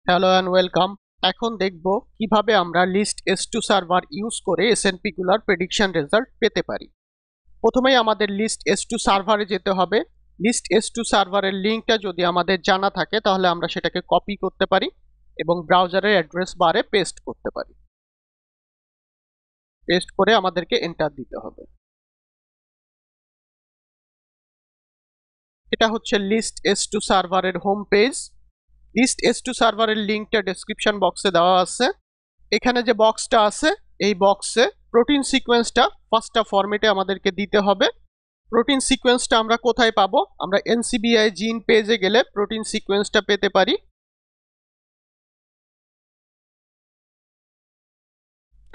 Hello and welcome. এখন দেখব কিভাবে আমরা লিস্ট S2 সার্ভার ইউজ করে এসএনপি গুলার প্রেডিকশন রেজাল্ট পেতে পারি। প্রথমেই আমাদের লিস্ট S2 সার্ভারে যেতে হবে। লিস্ট S2 সার্ভারের লিংকটা যদি আমাদের জানা থাকে তাহলে আমরা সেটাকে কপি করতে পারি এবং ব্রাউজারের অ্যাড্রেস বারে পেস্ট করতে পারি। পেস্ট করে আমাদেরকে এন্টার দিতে হবে। এটা হচ্ছে লিস্ট S2 সার্ভারের হোম পেজ। লিস্ট S2 সার্ভারের লিংকটা ডেসক্রিপশন বক্সে দেওয়া আছে। এখানে যে বক্সটা আছে এই বক্সে প্রোটিন সিকোয়েন্সটা ফার্স্টটা ফরম্যাটে আমাদেরকে দিতে হবে। প্রোটিন সিকোয়েন্সটা আমরা কোথায় পাবো? আমরা NCBI জিন পেজে গেলে প্রোটিন সিকোয়েন্সটা পেতে পারি।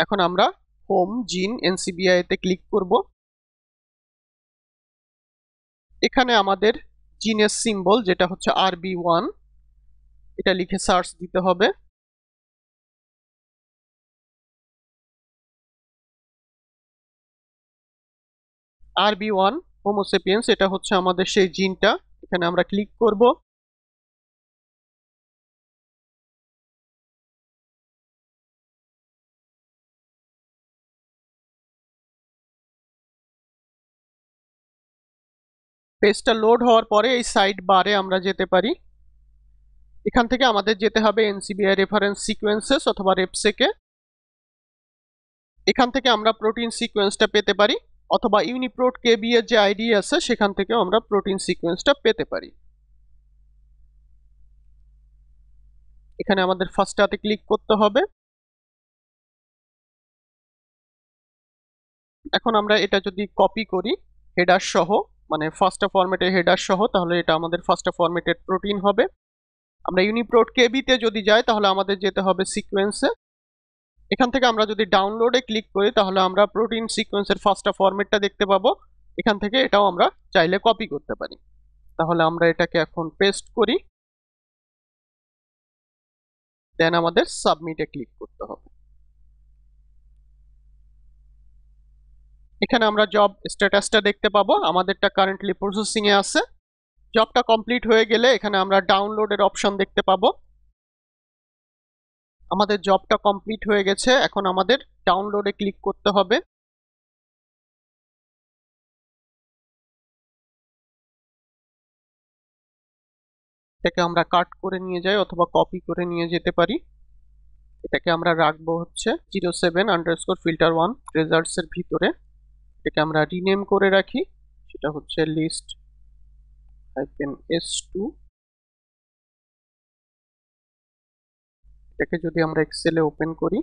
এখন আমরা হোম জিন NCBI তে ক্লিক করব। এখানে আমাদের জিনের সিম্বল যেটা হচ্ছে RB1 এটা লিখে সার্চ দিতে হবে। RB1 হোমোসেপিয়েন্স এটা হচ্ছে আমাদের সেই জিনটা। এখানে আমরা ক্লিক করব। পেজটা লোড হওয়ার পরে এই সাইড বারে আমরা যেতে পারি। এখান থেকে আমাদের যেতে হবে NCBI রেফারেন্স সিকোয়েন্সেস অথবা রেপসেকে। এখান থেকে আমরা প্রোটিন সিকোয়েন্সটা পেতে পারি অথবা ইউনিপ্রোট কেবি এর যে আইডি আছে সেখান থেকে আমরা প্রোটিন সিকোয়েন্সটা পেতে পারি। এখানে আমাদের ফার্স্টটাতে ক্লিক করতে হবে। এখন আমরা এটা যদি কপি করি হেডার সহ, মানে ফার্স্টটা ফরম্যাটের হেডার সহ, তাহলে এটা আমাদের ফার্স্টটা ফরম্যাটের প্রোটিন হবে। আমরা ইউনিপ্রোট কেবিতে যদি যাই তাহলে আমাদের যেতে হবে সিকোয়েন্সে। এখান থেকে আমরা যদি ডাউনলোডে ক্লিক করি তাহলে আমরা প্রোটিন সিকোয়েন্সের ফার্স্টটা ফরম্যাটটা দেখতে পাবো। এখান থেকে এটাও আমরা চাইলে কপি করতে পারি। তাহলে আমরা এটাকে এখন পেস্ট করি, দেন আমাদের সাবমিটে ক্লিক করতে হবে। এখানে আমরা জব স্ট্যাটাসটা দেখতে পাবো, আমাদেরটা কারেন্টলি প্রসেসিং এ আছে। জবটা কমপ্লিট হয়ে গেলে এখানে আমরা ডাউনলোডের অপশন দেখতে পাবো। আমাদের জবটা কমপ্লিট হয়ে গেছে, এখন আমাদের ডাউনলোডে ক্লিক করতে হবে। এটাকে আমরা কাট করে নিয়ে যাই অথবা কপি করে নিয়ে যেতে পারি। এটাকে আমরা রাখবো হচ্ছে 07_filter1 রেজাল্টস এর ভিতরে। এটাকে আমরা রিনেম করে রাখি, সেটা হচ্ছে লিস্ট -S2। এটাকে যদি আমরা এক্সেলে ওপেন করি,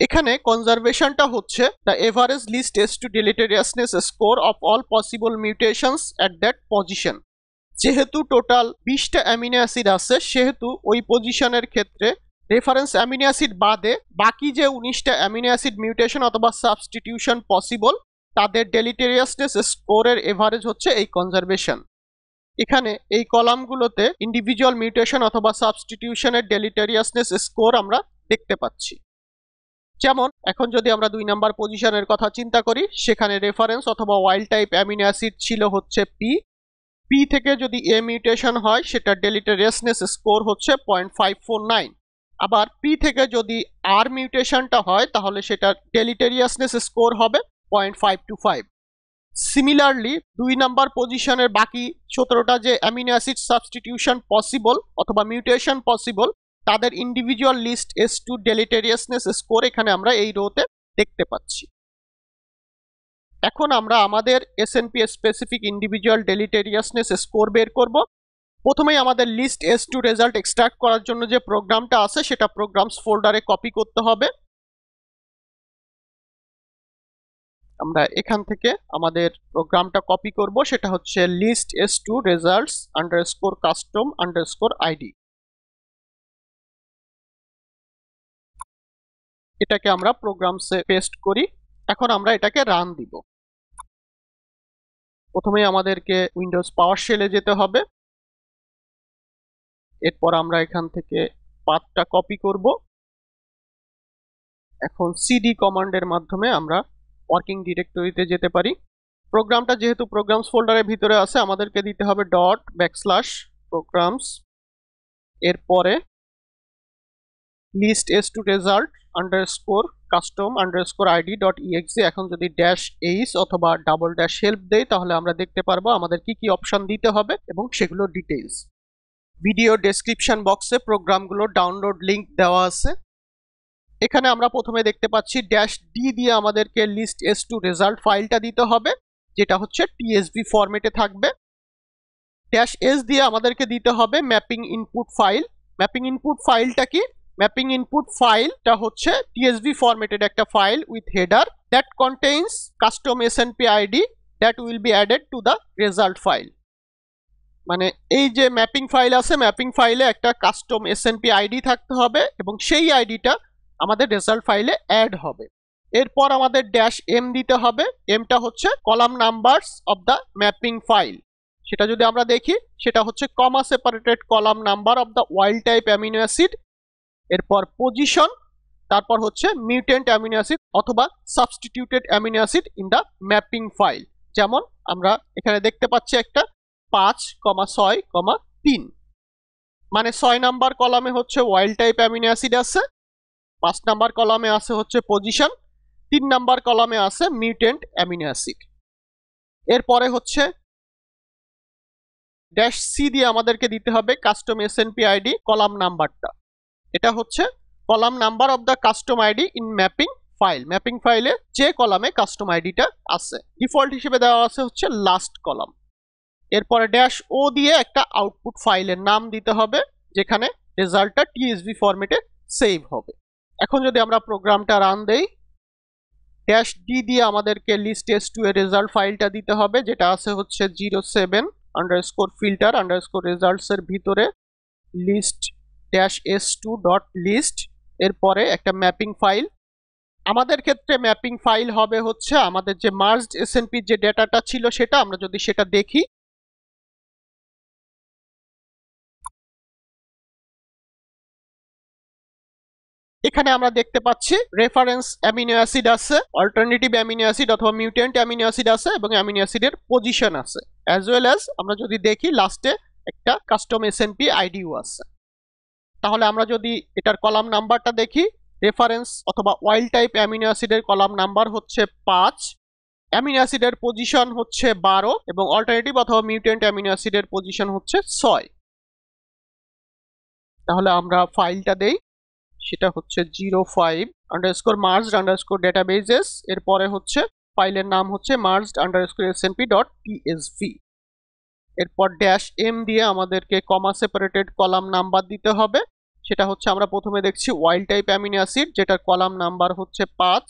এখানে কনজারভেশনটা হচ্ছে the average list S2 deleteriousness score of all possible mutations at that position। যেহেতু টোটাল 20টা অ্যামিনো অ্যাসিড আছে সেহেতু ওই পজিশনের ক্ষেত্রে রেফারেন্স অ্যামিনো অ্যাসিড বাদে বাকি যে 19টা অ্যামিনো অ্যাসিড মিউটেশন অথবা সাবস্টিটিউশন পসিবল তাদের ডেলিটেরিয়াসনেস স্কোরের এভারেজ হচ্ছে এই কনজারভেশন। এখানে এই কলামগুলোতে ইন্ডিভিজুয়াল মিউটেশন অথবা সাবস্টিটিউশনের ডেলিটেরিয়াসনেস স্কোর আমরা দেখতে পাচ্ছি। যেমন এখন যদি আমরা 2 নাম্বার পজিশনের কথা চিন্তা করি, সেখানে রেফারেন্স অথবা ওয়াইল্ড টাইপ অ্যামিনো অ্যাসিড ছিল হচ্ছে পি থেকে যদি এ মিউটেশন হয় সেটা ডেলিটেরিয়াসনেস স্কোর হচ্ছে 0.549। আবার পি থেকে যদি আর মিউটেশনটা হয় তাহলে সেটা ডেলিটেরিয়াসনেস স্কোর হবে 0.525। সিমিলারলি 2 নাম্বার পজিশনের বাকি 17টা যে অ্যামিনো অ্যাসিড সাবস্টিটিউশন পসিবল অথবা মিউটেশন পসিবল তাদের ইন্ডিভিজুয়াল লিস্ট S2 ডেলিটেরিয়াসনেস স্কোর এখানে আমরা এই রোতে দেখতে পাচ্ছি। এখন আমরা আমাদের এসএনপি স্পেসিফিক ইন্ডিভিজুয়াল ডেলিটেরিয়াসনেস স্কোর বের করব। প্রথমেই আমাদের লিস্ট S2 রেজাল্ট এক্সট্রাক্ট করার জন্য যে প্রোগ্রামটা আছে সেটা প্রোগ্রামস ফোল্ডারে কপি করতে হবে। আমরা এখান থেকে আমাদের প্রোগ্রামটা কপি করব, সেটা হচ্ছে list S2 results _ custom _ id। এটাকে আমরা প্রোগ্রামসে পেস্ট করি। এখন আমরা এটাকে রান দিব। প্রথমে আমাদেরকে উইন্ডোজ পাওয়ার শেলে যেতে হবে। এরপর আমরা এখান থেকে পাথটা কপি করব। এখন সিডি কমান্ডের মাধ্যমে আমরা ওয়ার্কিং ডিরেক্টরিতে যেতে পারি। প্রোগ্রামটা যেহেতু প্রোগ্রামস ফোল্ডারের ভিতরে আছে, আমাদেরকে দিতে হবে ./programs, এরপরে list s2 result underscore custom underscore id.exe। এখন যদি -h অথবা $help দেই তাহলে আমরা দেখতে পারবো আমাদের কি কি অপশন দিতে হবে এবং সেগুলো ডিটেইলস। ভিডিও ডেসক্রিপশন বক্সে প্রোগ্রামগুলো ডাউনলোড লিংক দেওয়া আছে। এখানে আমরা প্রথমে দেখতে পাচ্ছি -d দিয়ে আমাদেরকে list s2 result ফাইলটা দিতে হবে, যেটা হচ্ছে tsv ফরম্যাটে থাকবে। -s দিয়ে আমাদেরকে দিতে হবে mapping input file. Mapping input ফাইলটা কি? ম্যাপিং ইনপুট ফাইলটা হচ্ছে tsv ফরম্যাটেড একটা file with header that contains custom snp id that will be added to the result file. মানে এই যে ম্যাপিং ফাইল আছে, ম্যাপিং ফাইলে একটা কাস্টম snp id থাকতে হবে এবং সেই আইডিটা আমাদের রেজাল্ট ফাইলে অ্যাড হবে। এরপর আমাদের -m দিতে হবে। এমটা হচ্ছে column numbers of the mapping file. সেটা যদি আমরা দেখি, সেটা হচ্ছে comma separated column number of the wild type amino acid, এরপর পজিশন, তারপর হচ্ছে মিউটেন্ট অ্যামিনো অ্যাসিড অথবা substituted amino acid in the mapping file. যেমন আমরা এখানে দেখতে পাচ্ছি একটা 5,6,3, মানে 6 নাম্বার কলামে হচ্ছে ওয়াইল্ড টাইপ অ্যামিনো অ্যাসিড আছে, 5 নাম্বার কলামে আছে হচ্ছে পজিশন, 3 নাম্বার কলামে আছে মিউটেন্ট অ্যামিনো অ্যাসিড। এরপরে হচ্ছে -c দিয়ে আমাদেরকে দিতে হবে কাস্টম snp id কলাম নাম্বারটা। এটা হচ্ছে column number of the custom ID in mapping file. Mapping ফাইলে যে কলামে কাস্টম আইডিটা আছে, ডিফল্ট হিসেবে দেওয়া আছে হচ্ছে লাস্ট কলাম। এরপরে -o দিয়ে একটা আউটপুট ফাইলের নাম দিতে হবে, যেখানে রেজাল্টটা tsv ফরম্যাটে সেভ হবে। এখন যদি আমরা প্রোগ্রামটা রান দেই, -d দিয়ে আমাদেরকে list s2 এর রেজাল্ট ফাইলটা দিতে হবে, যেটা আছে হচ্ছে 07_filter_results এর ভিতরে list -s2.list। এরপরে একটা ম্যাপিং ফাইল। আমাদের ক্ষেত্রে ম্যাপিং ফাইল হবে হচ্ছে আমাদের যে মার্জড snp যে ডেটাটা ছিল সেটা। আমরা যদি সেটা দেখি, এখানে আমরা দেখতে পাচ্ছি রেফারেন্স অ্যামিনো অ্যাসিড আছে, অল্টারনেটিভ অ্যামিনো অ্যাসিড অথবা মিউটেন্ট অ্যামিনো অ্যাসিড আছে এবং অ্যামিনো অ্যাসিডের পজিশন আছে, অ্যাজ ওয়েল অ্যাজ আমরা যদি দেখি লাস্টে একটা কাস্টম snp আইডিও আছে। তাহলে আমরা যদি এটার কলাম নাম্বারটা দেখি, রেফারেন্স অথবা ওয়াইল্ড টাইপ অ্যামিনো অ্যাসিডের কলাম নাম্বার হচ্ছে 5, অ্যামিনো অ্যাসিডের পজিশন হচ্ছে 12 এবং অল্টারনেটিভ অথবা মিউটেন্ট অ্যামিনো অ্যাসিডের পজিশন হচ্ছে 6। তাহলে আমরা ফাইলটা দেই, সেটা হচ্ছে 05_marged_databases। এরপরে হচ্ছে ফাইলের নাম হচ্ছে marged_snp.tsv। এরপর -m দিয়ে আমাদেরকে কমা সেপারেটেড কলাম নাম্বার দিতে হবে। সেটা হচ্ছে আমরা প্রথমে দেখছি ওয়াইল্ড টাইপ অ্যামিনো অ্যাসিড, যেটার কলাম নাম্বার হচ্ছে 5,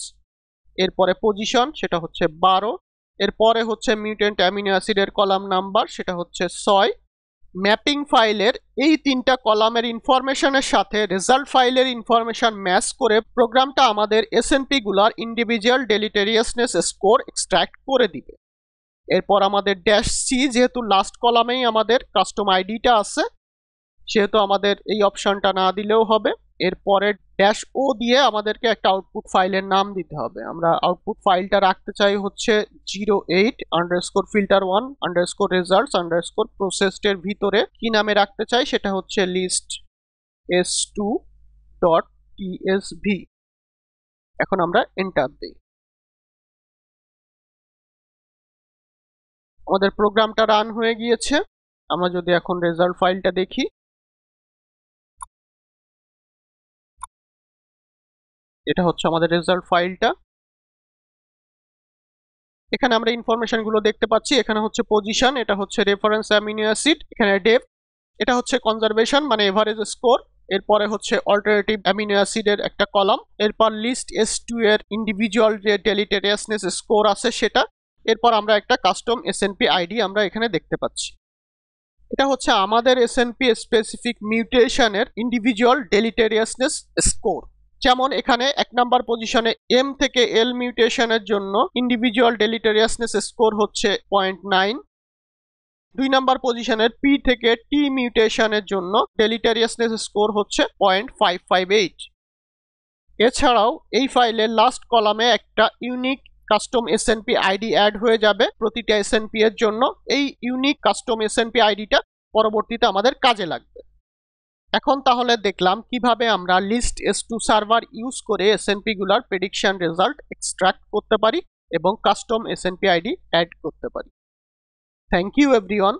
এরপরে পজিশন সেটা হচ্ছে 12, এরপরে হচ্ছে মিউটেন্ট অ্যামিনো অ্যাসিডের কলাম নাম্বার সেটা হচ্ছে 6। ম্যাপিং ফাইলের এই 3টা কলামের ইনফরমেশনের সাথে রেজাল্ট ফাইলের ইনফরমেশন ম্যাচ করে প্রোগ্রামটা আমাদের snp গুলার ইন্ডিভিজুয়াল ডেলিটেরিয়াসনেস স্কোর এক্সট্রাক্ট করে দিবে। এরপর আমাদের -c, যেহেতু লাস্ট কলামেই আমাদের কাস্টম আইডিটা আছে সেহেতু আমাদের এই অপশনটা না দিলেও হবে। এরপরে -o দিয়ে আমাদেরকে একটা আউটপুট ফাইলের নাম দিতে হবে। আমরা আউটপুট ফাইলটা রাখতে চাই হচ্ছে 08_filter1_results_processed এর ভিতরে কি নামে রাখতে চাই, সেটা হচ্ছে list s2.tsv। এখন আমরা এন্টার দিই। আমাদের প্রোগ্রামটা রান হয়ে গিয়েছে। আমরা যদি এখন রেজাল্ট ফাইলটা দেখি, এটা হচ্ছে আমাদের রেজাল্ট ফাইলটা। এখানে আমরা ইনফরমেশন গুলো দেখতে পাচ্ছি। এখানে হচ্ছে পজিশন, এটা হচ্ছে রেফারেন্স অ্যামিনো অ্যাসিড, এখানে ডেপথ, এটা হচ্ছে কনজারভেশন মানে এভারেজ স্কোর, এরপরে হচ্ছে অল্টারনেটিভ অ্যামিনো অ্যাসিডের একটা কলাম, এরপর লিস্ট s2 এর ইন্ডিভিজুয়াল যে ডেলিটেরিয়াসনেস স্কোর আছে সেটা, এরপর আমরা একটা কাস্টম snp আইডি আমরা এখানে দেখতে পাচ্ছি। এটা হচ্ছে আমাদের snp স্পেসিফিক মিউটেশনের ইন্ডিভিজুয়াল ডেলিটেরিয়াসনেস স্কোর। যেমন এখানে 1 নাম্বার পজিশনে m থেকে l মিউটেশনের জন্য ইন্ডিভিজুয়াল ডেলিটেরিয়াসনেস স্কোর হচ্ছে 0.9, 2 নাম্বার পজিশনের p থেকে t মিউটেশনের জন্য ডেলিটেরিয়াসনেস স্কোর হচ্ছে 0.558। এছাড়াও এই ফাইলের লাস্ট কলামে একটা unique custom SNP ID add হয়ে যাবে প্রতিটা এসএনপি এর জন্য। এই ইউনিক কাস্টম এসএনপি আইডিটা পরবর্তীতে আমাদের কাজে লাগবে। এখন তাহলে দেখলাম কিভাবে আমরা লিস্ট S2 সার্ভার ইউজ করে এসএনপি গুলার প্রেডিকশন রেজাল্ট এক্সট্রাক্ট করতে পারি এবং কাস্টম এসএনপি আইডি অ্যাড করতে পারি। Thank you everyone.